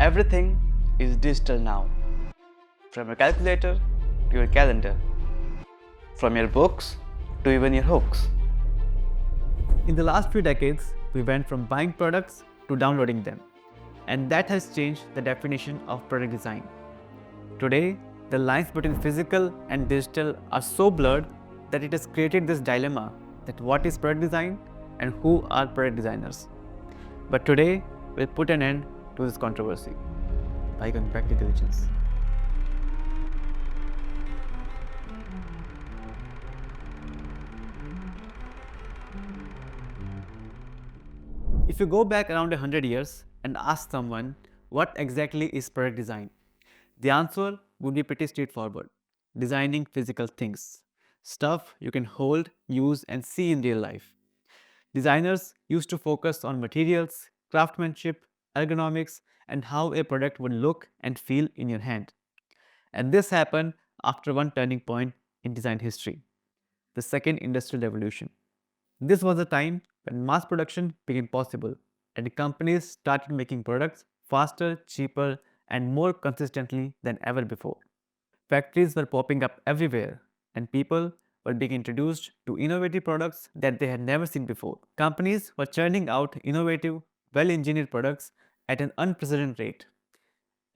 Everything is digital now, from your calculator to your calendar, from your books to even your hooks. In the last few decades, we went from buying products to downloading them, and that has changed the definition of product design. Today, the lines between physical and digital are so blurred that it has created this dilemma that what is product design and who are product designers. But today, we'll put an end to this controversy by going back to diligence. If you go back around 100 years and ask someone what exactly is product design, the answer would be pretty straightforward. Designing physical things, stuff you can hold, use, and see in real life. Designers used to focus on materials, craftsmanship, ergonomics, and how a product would look and feel in your hand. And this happened after one turning point in design history, the Second Industrial Revolution. This was a time when mass production became possible and companies started making products faster, cheaper, and more consistently than ever before. Factories were popping up everywhere, and people were being introduced to innovative products that they had never seen before. Companies were churning out innovative, well engineered products at an unprecedented rate,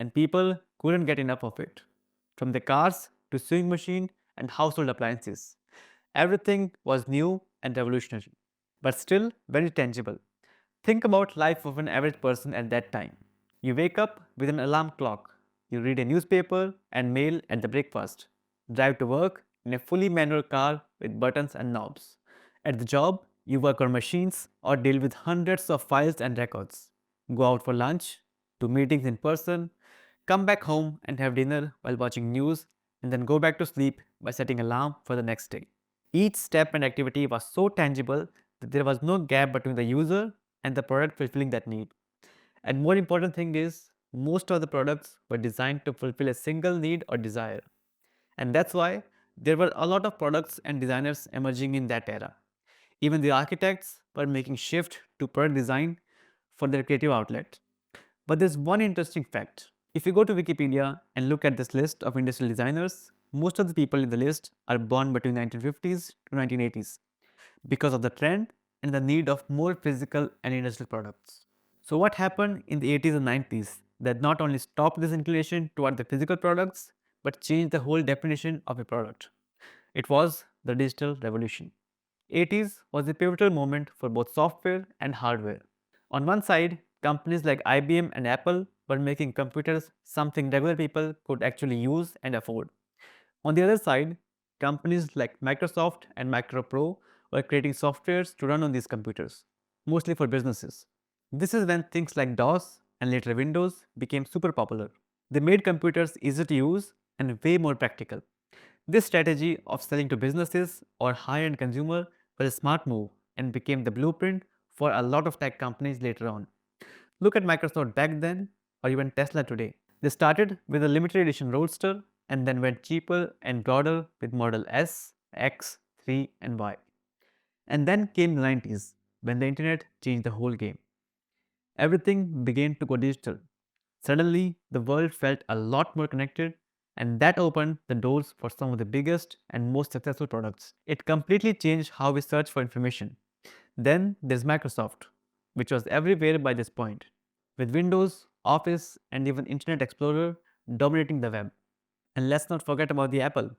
and people couldn't get enough of it. From the cars to sewing machine and household appliances, everything was new and revolutionary, but still very tangible. Think about life of an average person at that time. You wake up with an alarm clock. You read a newspaper and mail at the breakfast. Drive to work in a fully manual car with buttons and knobs. At the job, you work on machines or deal with hundreds of files and records. Go out for lunch, do meetings in person, come back home and have dinner while watching news, and then go back to sleep by setting alarm for the next day. Each step and activity was so tangible that there was no gap between the user and the product fulfilling that need. And more important thing is, most of the products were designed to fulfill a single need or desire. And that's why there were a lot of products and designers emerging in that era. Even the architects were making shift to product design for their creative outlet. But there's one interesting fact. If you go to Wikipedia and look at this list of industrial designers, most of the people in the list are born between 1950s to 1980s because of the trend and the need of more physical and industrial products. So what happened in the 80s and 90s that not only stopped this inclination toward the physical products but changed the whole definition of a product? It was the digital revolution. 80s was a pivotal moment for both software and hardware. On one side, companies like IBM and Apple were making computers something regular people could actually use and afford. On the other side, companies like Microsoft and Micropro were creating softwares to run on these computers, mostly for businesses. This is when things like DOS and later Windows became super popular. They made computers easy to use and way more practical. This strategy of selling to businesses or high-end consumer was a smart move and became the blueprint for a lot of tech companies later on. Look at Microsoft back then or even Tesla today. They started with a limited edition Roadster and then went cheaper and broader with Model S, X, 3 and Y. And then came the 90s when the internet changed the whole game. Everything began to go digital. Suddenly, the world felt a lot more connected, and that opened the doors for some of the biggest and most successful products. It completely changed how we search for information. Then there's Microsoft, which was everywhere by this point, with Windows, Office, and even Internet Explorer dominating the web. And let's not forget about the Apple.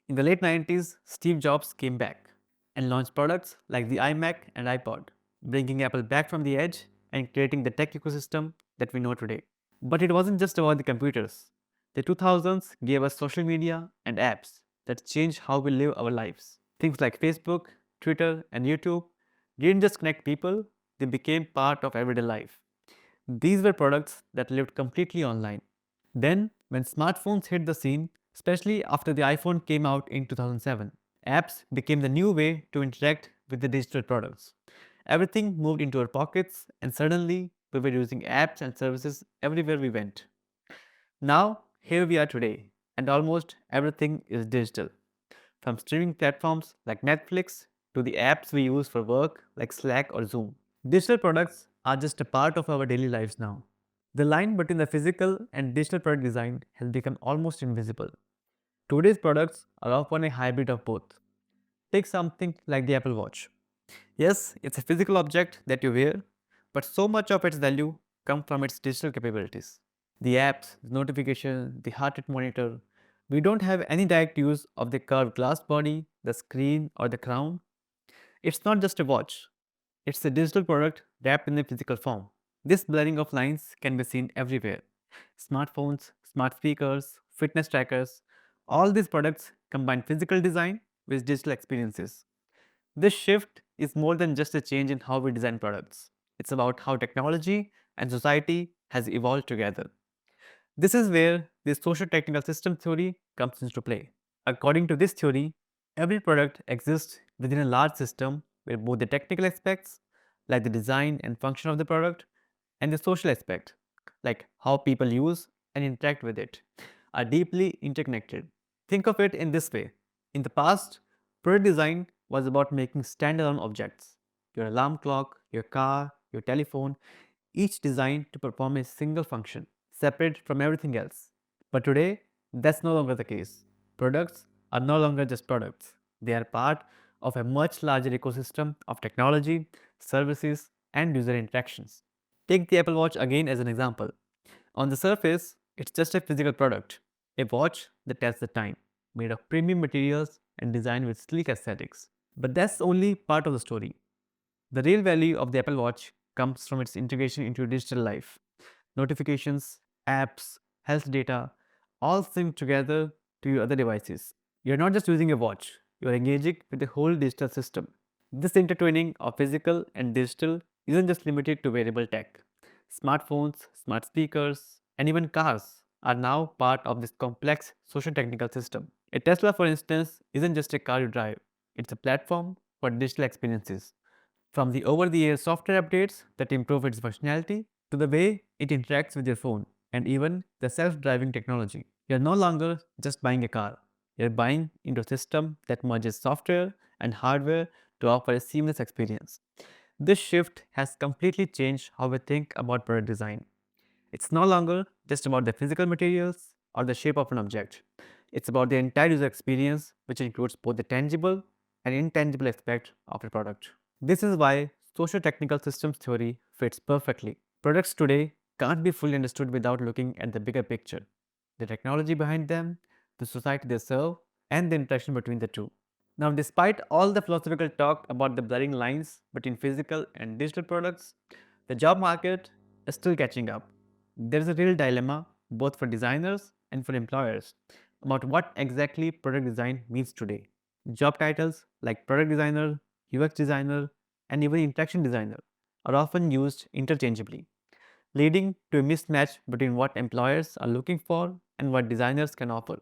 In the late 90s, Steve Jobs came back and launched products like the iMac and iPod, bringing Apple back from the edge and creating the tech ecosystem that we know today. But it wasn't just about the computers. The 2000s gave us social media and apps that changed how we live our lives. Things like Facebook, Twitter, and YouTube didn't just connect people, they became part of everyday life. These were products that lived completely online. Then, when smartphones hit the scene, especially after the iPhone came out in 2007, apps became the new way to interact with the digital products. Everything moved into our pockets, and suddenly we were using apps and services everywhere we went. Now, here we are today, and almost everything is digital. From streaming platforms like Netflix to the apps we use for work like Slack or Zoom. Digital products are just a part of our daily lives now. The line between the physical and digital product design has become almost invisible. Today's products are often a hybrid of both. Take something like the Apple Watch. Yes, it's a physical object that you wear, but so much of its value comes from its digital capabilities. The apps, the notification, the heart rate monitor. We don't have any direct use of the curved glass body, the screen, or the crown. It's not just a watch, it's a digital product wrapped in a physical form. This blurring of lines can be seen everywhere. Smartphones, smart speakers, fitness trackers, all these products combine physical design with digital experiences. This shift is more than just a change in how we design products. It's about how technology and society has evolved together. This is where the socio-technical system theory comes into play. According to this theory, every product exists within a large system where both the technical aspects, like the design and function of the product, and the social aspect, like how people use and interact with it, are deeply interconnected. Think of it in this way. In the past, product design was about making standalone objects. Your alarm clock, your car, your telephone, each designed to perform a single function, separate from everything else. But today, that's no longer the case. Products are no longer just products, they are part of a much larger ecosystem of technology, services, and user interactions. Take the Apple Watch again as an example. On the surface, it's just a physical product, a watch that tells the time, made of premium materials and designed with sleek aesthetics. But that's only part of the story. The real value of the Apple Watch comes from its integration into your digital life. Notifications, apps, health data, all sync together to your other devices. You're not just using a watch, you're engaging with the whole digital system. This intertwining of physical and digital isn't just limited to wearable tech. Smartphones, smart speakers, and even cars are now part of this complex social technical system. A Tesla, for instance, isn't just a car you drive, it's a platform for digital experiences. From the over the air software updates that improve its functionality to the way it interacts with your phone and even the self driving technology. You're no longer just buying a car, you're buying into a system that merges software and hardware to offer a seamless experience. This shift has completely changed how we think about product design. It's no longer just about the physical materials or the shape of an object. It's about the entire user experience, which includes both the tangible and intangible aspect of a product. This is why socio-technical systems theory fits perfectly. Products today can't be fully understood without looking at the bigger picture, the technology behind them, the society they serve, and the interaction between the two. Now, despite all the philosophical talk about the blurring lines between physical and digital products, the job market is still catching up. There is a real dilemma, both for designers and for employers, about what exactly product design means today. Job titles like product designer, UX designer, and even interaction designer are often used interchangeably, leading to a mismatch between what employers are looking for and what designers can offer.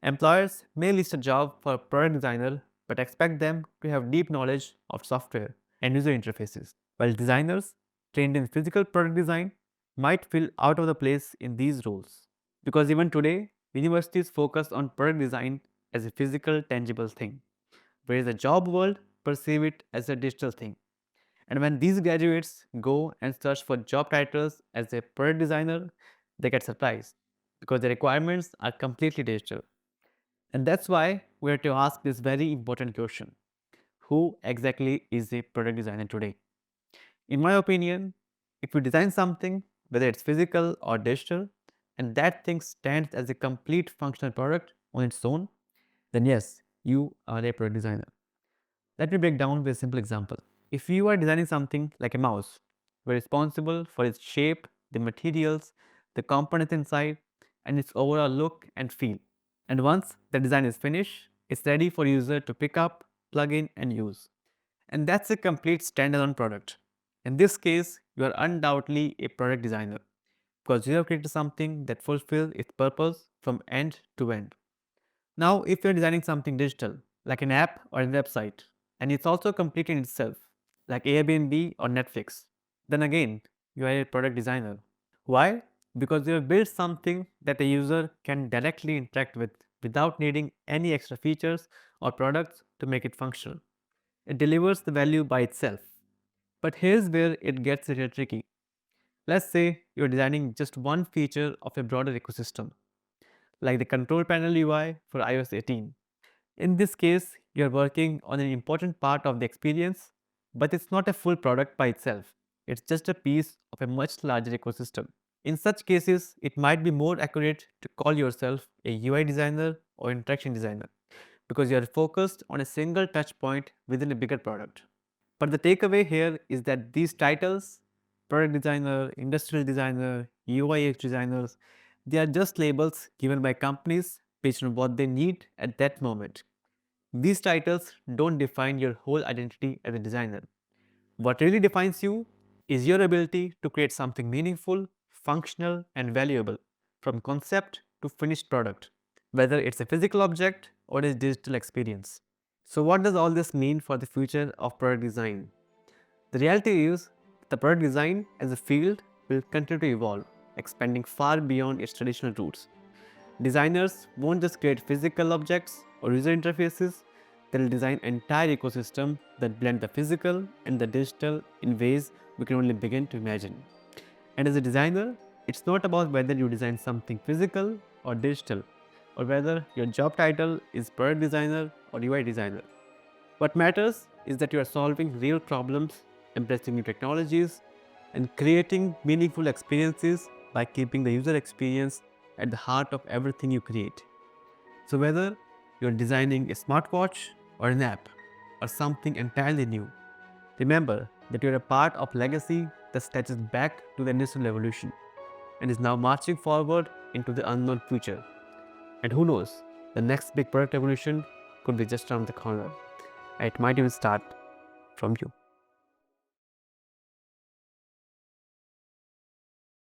Employers may list a job for a product designer but expect them to have deep knowledge of software and user interfaces, while designers trained in physical product design might feel out of the place in these roles. Because even today, universities focus on product design as a physical, tangible thing, whereas the job world perceive it as a digital thing. And when these graduates go and search for job titles as a product designer, they get surprised because the requirements are completely digital. And that's why we have to ask this very important question: who exactly is a product designer today? In my opinion, if you design something, whether it's physical or digital, and that thing stands as a complete functional product on its own, then yes, you are a product designer. Let me break down with a simple example. If you are designing something like a mouse, you're responsible for its shape, the materials, the components inside, and its overall look and feel. And once the design is finished, it's ready for user to pick up, plug in, and use. And that's a complete standalone product. In this case, you are undoubtedly a product designer because you have created something that fulfills its purpose from end to end. Now, if you're designing something digital, like an app or a website, and it's also complete in itself, like Airbnb or Netflix, then again, you are a product designer. Why? Because you have built something that a user can directly interact with without needing any extra features or products to make it functional. It delivers the value by itself. But here's where it gets a little tricky. Let's say you're designing just one feature of a broader ecosystem, like the control panel UI for iOS 18. In this case, you're working on an important part of the experience, but it's not a full product by itself. It's just a piece of a much larger ecosystem. In such cases, it might be more accurate to call yourself a UI designer or interaction designer because you are focused on a single touch point within a bigger product. But the takeaway here is that these titles, product designer, industrial designer, UI/UX designers, they are just labels given by companies based on what they need at that moment. These titles don't define your whole identity as a designer. What really defines you is your ability to create something meaningful, functional, and valuable from concept to finished product, whether it's a physical object or a digital experience. So, what does all this mean for the future of product design? The reality is, the product design as a field will continue to evolve, expanding far beyond its traditional roots. Designers won't just create physical objects or user interfaces, they'll design entire ecosystem that blend the physical and the digital in ways we can only begin to imagine. And as a designer, it's not about whether you design something physical or digital, or whether your job title is product designer or UI designer. What matters is that you are solving real problems, embracing new technologies, and creating meaningful experiences by keeping the user experience at the heart of everything you create. So, whether you're designing a smartwatch or an app or something entirely new, remember that you're a part of legacy that stretches back to the industrial revolution and is now marching forward into the unknown future. And who knows, the next big product revolution could be just around the corner. It might even start from you.